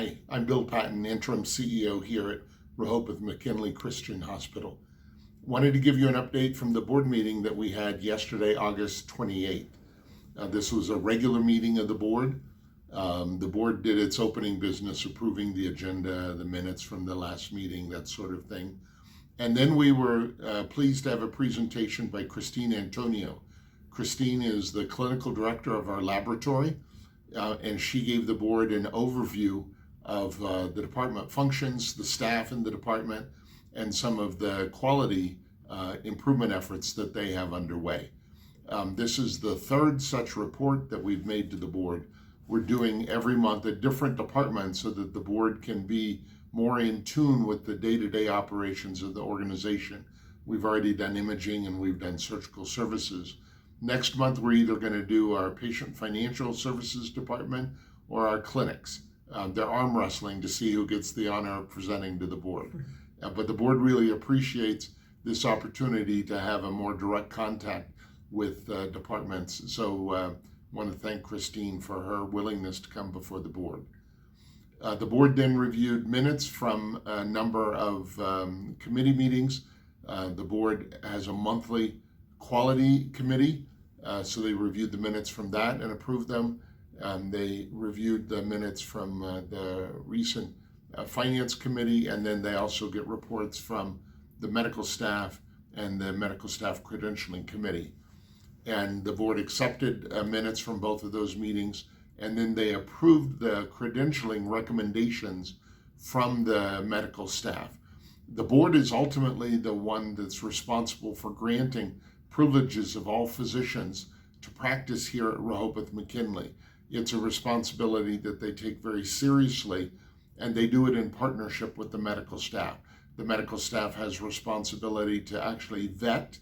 Hi, I'm Bill Patten, Interim CEO here at Rehoboth McKinley Christian Hospital. Wanted to give you an update from the board meeting that we had yesterday, August 28th. This was a regular meeting of the board. The board did its opening business, approving the agenda, the minutes from the last meeting, that sort of thing. And then we were pleased to have a presentation by Christine Antonio. Christine is the clinical director of our laboratory, and she gave the board an overview of the department functions, the staff in the department, and some of the quality improvement efforts that they have underway. This is the third such report that we've made to the board. We're doing every month a different department so that the board can be more in tune with the day-to-day operations of the organization. We've already done imaging and we've done surgical services. Next month, we're either going to do our patient financial services department or our clinics. They're arm wrestling to see who gets the honor of presenting to the board. But the board really appreciates this opportunity to have a more direct contact with departments. So I want to thank Christine for her willingness to come before the board. The board then reviewed minutes from a number of committee meetings. The board has a monthly quality committee, so they reviewed the minutes from that and approved them. They reviewed the minutes from the recent finance committee, and then they also get reports from the medical staff and the medical staff credentialing committee. And the board accepted minutes from both of those meetings, and then they approved the credentialing recommendations from the medical staff. The board is ultimately the one that's responsible for granting privileges of all physicians to practice here at Rehoboth McKinley. It's a responsibility that they take very seriously, and they do it in partnership with the medical staff. The medical staff has responsibility to actually vet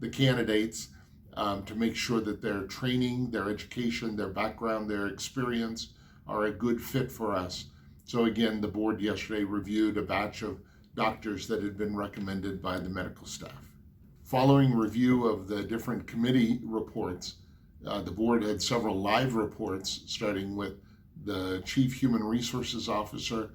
the candidates to make sure that their training, their education, their background, their experience are a good fit for us. So again, the board yesterday reviewed a batch of doctors that had been recommended by the medical staff. Following review of the different committee reports, the board had several live reports, starting with the Chief Human Resources Officer,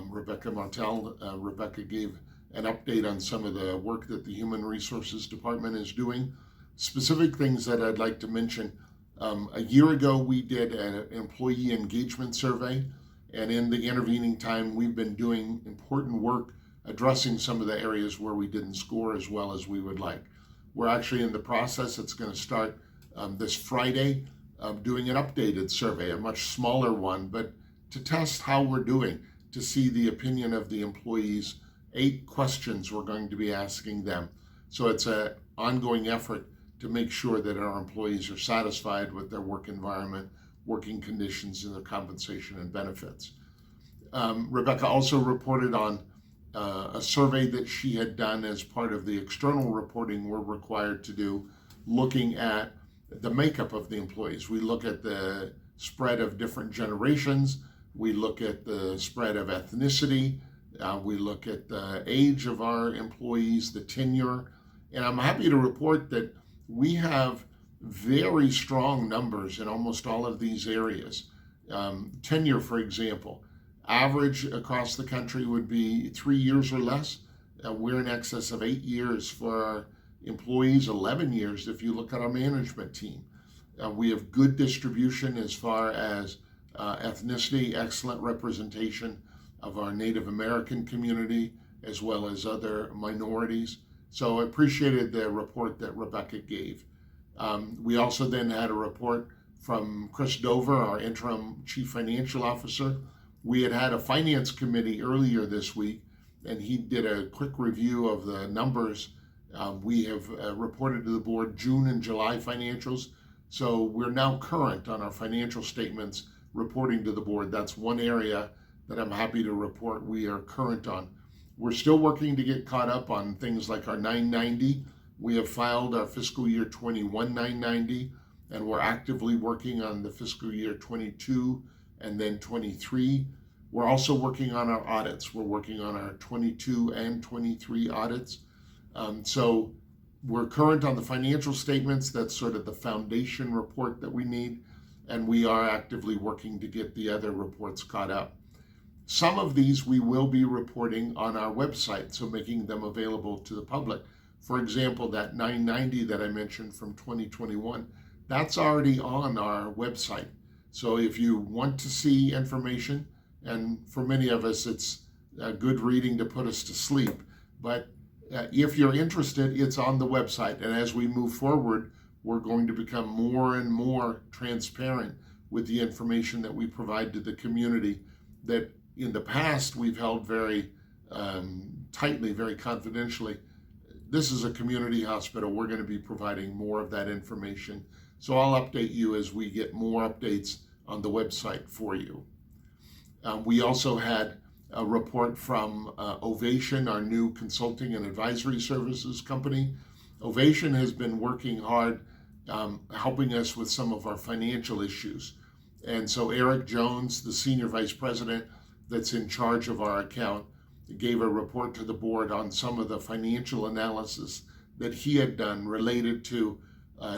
Rebecca Martel. Rebecca gave an update on some of the work that the Human Resources Department is doing. Specific things that I'd like to mention. A year ago, we did an employee engagement survey, and in the intervening time, we've been doing important work addressing some of the areas where we didn't score as well as we would like. We're actually in the process, it's going to start this Friday, doing an updated survey, a much smaller one, but to test how we're doing, to see the opinion of the employees. 8 questions we're going to be asking them. So it's an ongoing effort to make sure that our employees are satisfied with their work environment, working conditions, and their compensation and benefits. Rebecca also reported on a survey that she had done as part of the external reporting we're required to do, looking at the makeup of the employees. We look at the spread of different generations, we look at the spread of ethnicity, we look at the age of our employees, the tenure, and I'm happy to report that we have very strong numbers in almost all of these areas. Tenure, for example, average across the country would be 3 years or less. We're in excess of 8 years for our employees, 11 years if you look at our management team. We have good distribution as far as ethnicity, excellent representation of our Native American community as well as other minorities. So I appreciated the report that Rebecca gave. We also then had a report from Chris Dover, our interim chief financial officer. We had a finance committee earlier this week, and he did a quick review of the numbers. We have reported to the board June and July financials. So we're now current on our financial statements, reporting to the board. That's one area that I'm happy to report we are current on. We're still working to get caught up on things like our 990. We have filed our fiscal year 21 990, and we're actively working on the fiscal year 22 and then 23. We're also working on our audits. We're working on our 22 and 23 audits. So we're current on the financial statements. That's sort of the foundation report that we need, and we are actively working to get the other reports caught up. Some of these we will be reporting on our website, so making them available to the public. For example, that 990 that I mentioned from 2021, that's already on our website. So if you want to see information, and for many of us, it's good reading to put us to sleep, but if you're interested, it's on the website. And as we move forward, we're going to become more and more transparent with the information that we provide to the community that in the past we've held very tightly, very confidentially. This is a community hospital. We're going to be providing more of that information. So I'll update you as we get more updates on the website for you. We also had a report from Ovation, our new consulting and advisory services company. Ovation has been working hard helping us with some of our financial issues. And so Eric Jones, the senior vice president that's in charge of our account, gave a report to the board on some of the financial analysis that he had done related to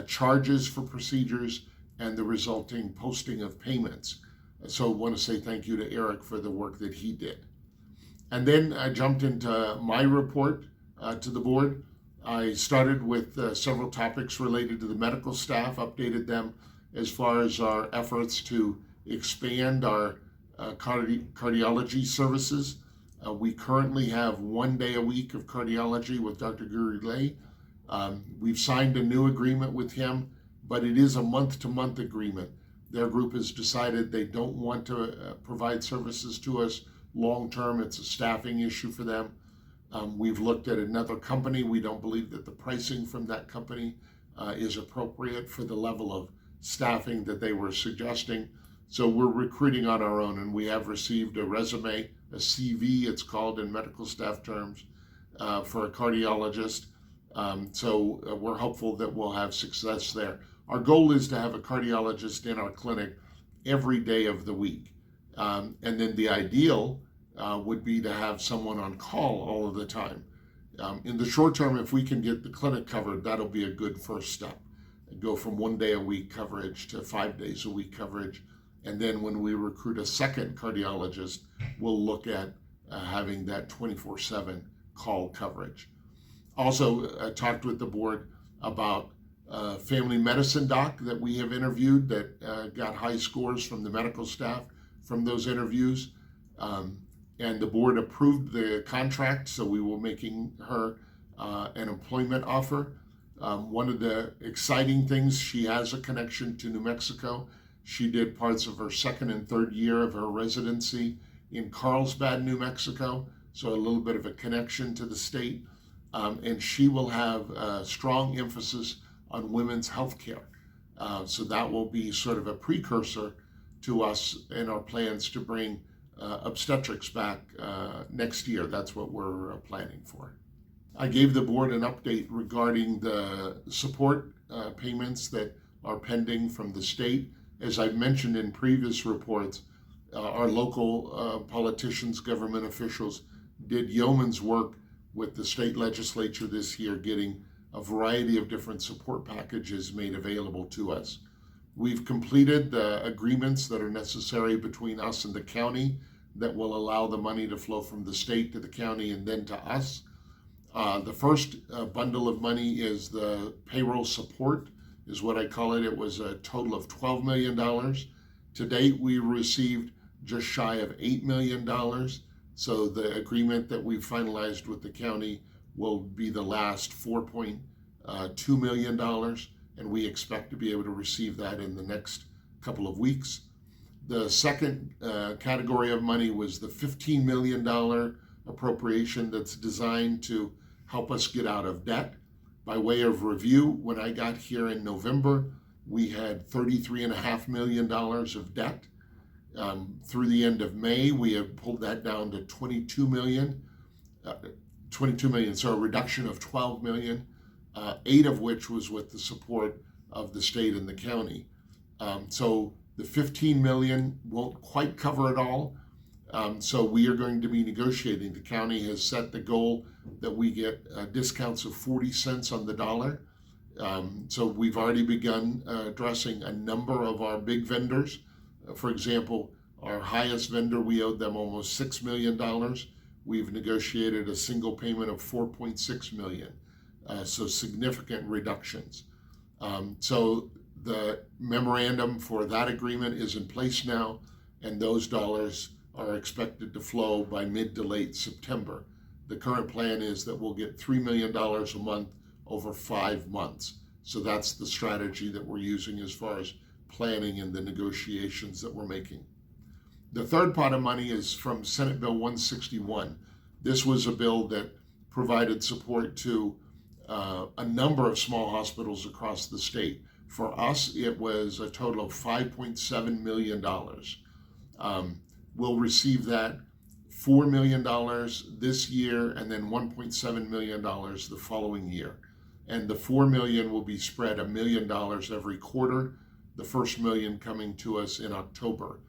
charges for procedures and the resulting posting of payments. So I want to say thank you to Eric for the work that he did. And then I jumped into my report to the board. I started with several topics related to the medical staff, updated them as far as our efforts to expand our cardiology services. We currently have 1 day a week of cardiology with Dr. Guri Lay. We've signed a new agreement with him, but it is a month-to-month agreement. Their group has decided they don't want to provide services to us long-term. It's a staffing issue for them. We've looked at another company. We don't believe that the pricing from that company is appropriate for the level of staffing that they were suggesting. So we're recruiting on our own, and we have received a resume, a CV, it's called in medical staff terms, for a cardiologist. So we're hopeful that we'll have success there. Our goal is to have a cardiologist in our clinic every day of the week. And then the ideal would be to have someone on call all of the time. In the short term, if we can get the clinic covered, that'll be a good first step. Go from 1 day a week coverage to 5 days a week coverage. And then when we recruit a second cardiologist, we'll look at having that 24/7 call coverage. Also, I talked with the board about a family medicine doc that we have interviewed that got high scores from the medical staff from those interviews. And the board approved the contract, so we will making her an employment offer. One of the exciting things, she has a connection to New Mexico. She did parts of her second and third year of her residency in Carlsbad, New Mexico, so a little bit of a connection to the state. And she will have a strong emphasis on women's health care. So that will be sort of a precursor to us in our plans to bring obstetrics back next year. That's what we're planning for. I gave the board an update regarding the support payments that are pending from the state. As I've mentioned in previous reports, our local politicians, government officials did yeoman's work with the state legislature this year, getting a variety of different support packages made available to us. We've completed the agreements that are necessary between us and the county that will allow the money to flow from the state to the county and then to us. The first bundle of money is the payroll support, is what I call it. It was a total of $12 million. To date, we received just shy of $8 million. So the agreement that we've finalized with the county will be the last $4.2 million, and we expect to be able to receive that in the next couple of weeks. The second category of money was the $15 million appropriation that's designed to help us get out of debt. By way of review, when I got here in November, we had $33.5 million of debt. Through the end of May, we have pulled that down to 22 million, so a reduction of 12 million, 8 of which was with the support of the state and the county. So the 15 million won't quite cover it all. So we are going to be negotiating. The county has set the goal that we get discounts of 40 cents on the dollar. So we've already begun addressing a number of our big vendors. For example, Our highest vendor, we owed them almost $6 million. We've negotiated a single payment of $4.6 million, so significant reductions. So the memorandum for that agreement is in place now, and those dollars are expected to flow by mid to late September. The current plan is that we'll get $3 million a month over 5 months. So that's the strategy that we're using as far as planning and the negotiations that we're making. The third pot of money is from Senate Bill 161. This was a bill that provided support to a number of small hospitals across the state. For us, it was a total of $5.7 million. We'll receive that $4 million this year and then $1.7 million the following year. And the $4 million will be spread $1 million every quarter, the first $1 million coming to us in October.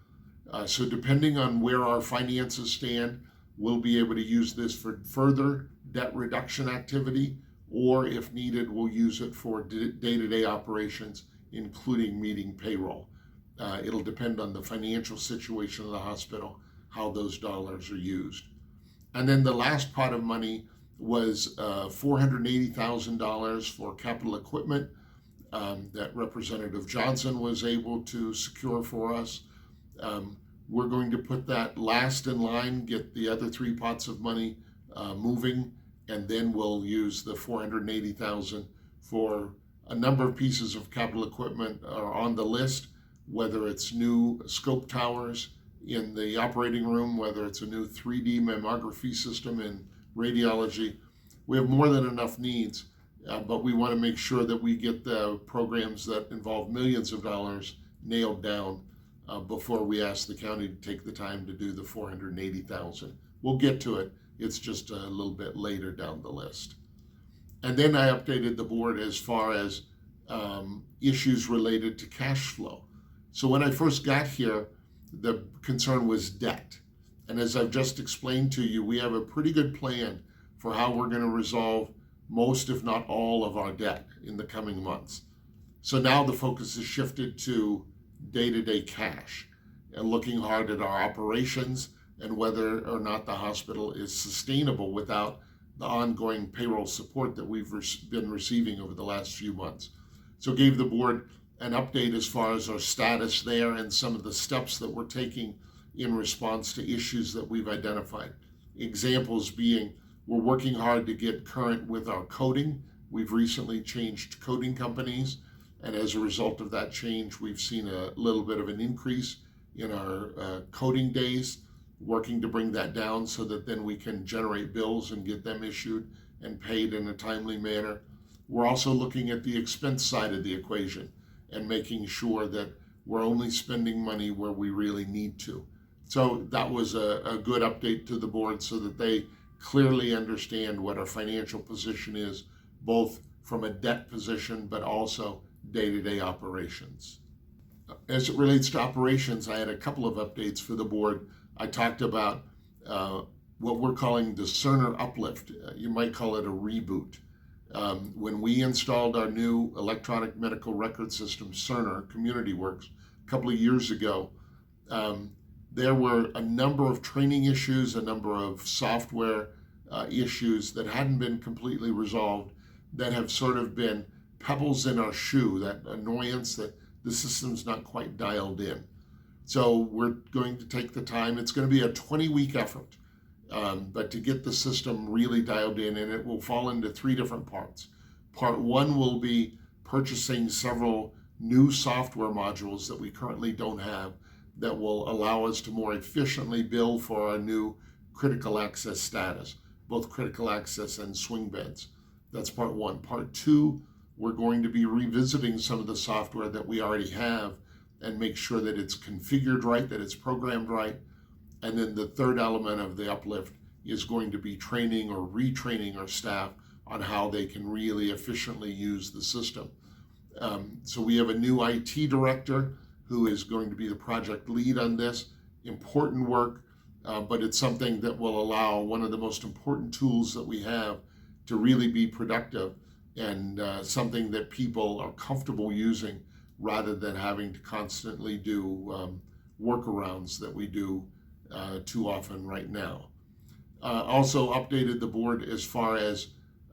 So depending on where our finances stand, we'll be able to use this for further debt reduction activity, or if needed, we'll use it for day-to-day operations, including meeting payroll. It'll depend on the financial situation of the hospital, how those dollars are used. And then the last pot of money was $480,000 for capital equipment that Representative Johnson was able to secure for us. We're going to put that last in line, get the other 3 pots of money moving, and then we'll use the $480,000 for a number of pieces of capital equipment are on the list, whether it's new scope towers in the operating room, whether it's a new 3D mammography system in radiology. We have more than enough needs, but we want to make sure that we get the programs that involve millions of dollars nailed down before we ask the county to take the time to do the $480,000. We'll get to it. It's just a little bit later down the list. And then I updated the board as far as issues related to cash flow. So when I first got here, the concern was debt. And as I've just explained to you, we have a pretty good plan for how we're going to resolve most, if not all, of our debt in the coming months. So now the focus is shifted to day-to-day cash and looking hard at our operations and whether or not the hospital is sustainable without the ongoing payroll support that we've been receiving over the last few months. So gave the board an update as far as our status there and some of the steps that we're taking in response to issues that we've identified. Examples being, we're working hard to get current with our coding. We've recently changed coding companies, and as a result of that change, we've seen a little bit of an increase in our coding days, working to bring that down so that then we can generate bills and get them issued and paid in a timely manner. We're also looking at the expense side of the equation and making sure that we're only spending money where we really need to. So that was a good update to the board so that they clearly understand what our financial position is, both from a debt position, but also day-to-day operations. As it relates to operations, I had a couple of updates for the board. I talked about what we're calling the Cerner uplift. You might call it a reboot. When we installed our new electronic medical record system, Cerner, CommunityWorks, a couple of years ago, there were a number of training issues, a number of software issues that hadn't been completely resolved that have sort of been pebbles in our shoe, that annoyance that the system's not quite dialed in. So we're going to take the time. It's going to be a 20-week effort, but to get the system really dialed in, and it will fall into 3 different parts. Part 1 will be purchasing several new software modules that we currently don't have that will allow us to more efficiently bill for our new critical access status, both critical access and swing beds. That's part 1. Part 2, we're going to be revisiting some of the software that we already have and make sure that it's configured right, that it's programmed right. And then the third element of the uplift is going to be training or retraining our staff on how they can really efficiently use the system. So we have a new IT director who is going to be the project lead on this. Important work, but it's something that will allow one of the most important tools that we have to really be productive and something that people are comfortable using rather than having to constantly do workarounds that we do too often right now. Also updated the board as far as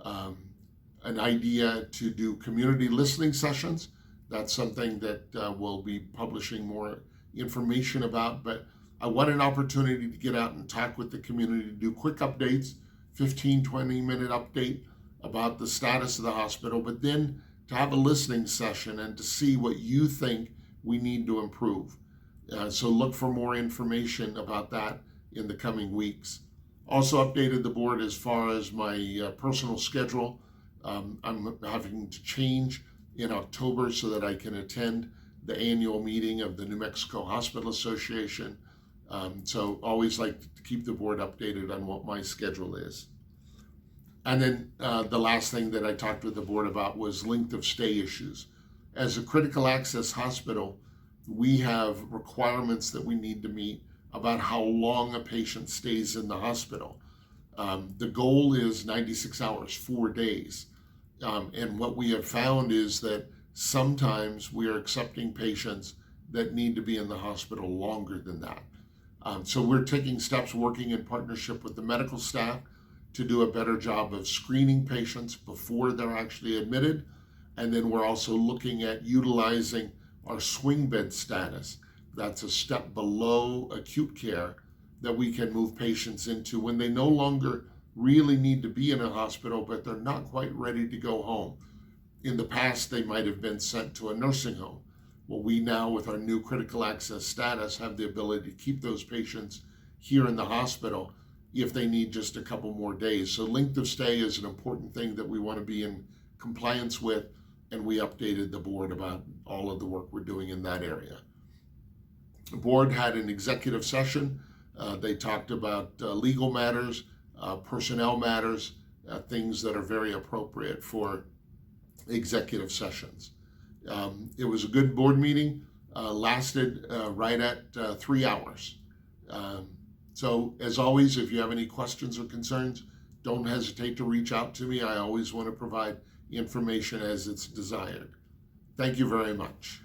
an idea to do community listening sessions. That's something that we'll be publishing more information about, but I want an opportunity to get out and talk with the community, to do quick updates, 15-20 minute update about the status of the hospital, but then to have a listening session and to see what you think we need to improve. So look for more information about that in the coming weeks. Also updated the board as far as my personal schedule. I'm having to change in October so that I can attend the annual meeting of the New Mexico Hospital Association. So always like to keep the board updated on what my schedule is. And then the last thing that I talked with the board about was length of stay issues. As a critical access hospital, we have requirements that we need to meet about how long a patient stays in the hospital. The goal is 96 hours, 4 days. And what we have found is that sometimes we are accepting patients that need to be in the hospital longer than that. So we're taking steps, working in partnership with the medical staff to do a better job of screening patients before they're actually admitted. And then we're also looking at utilizing our swing bed status. That's a step below acute care that we can move patients into when they no longer really need to be in a hospital, but they're not quite ready to go home. In the past, they might have been sent to a nursing home. Well, we now, with our new critical access status, have the ability to keep those patients here in the hospital if they need just a couple more days. So length of stay is an important thing that we want to be in compliance with, and we updated the board about all of the work we're doing in that area. The board had an executive session. They talked about legal matters, personnel matters, things that are very appropriate for executive sessions. It was a good board meeting, lasted right at 3 hours. So as always, if you have any questions or concerns, don't hesitate to reach out to me. I always want to provide information as it's desired. Thank you very much.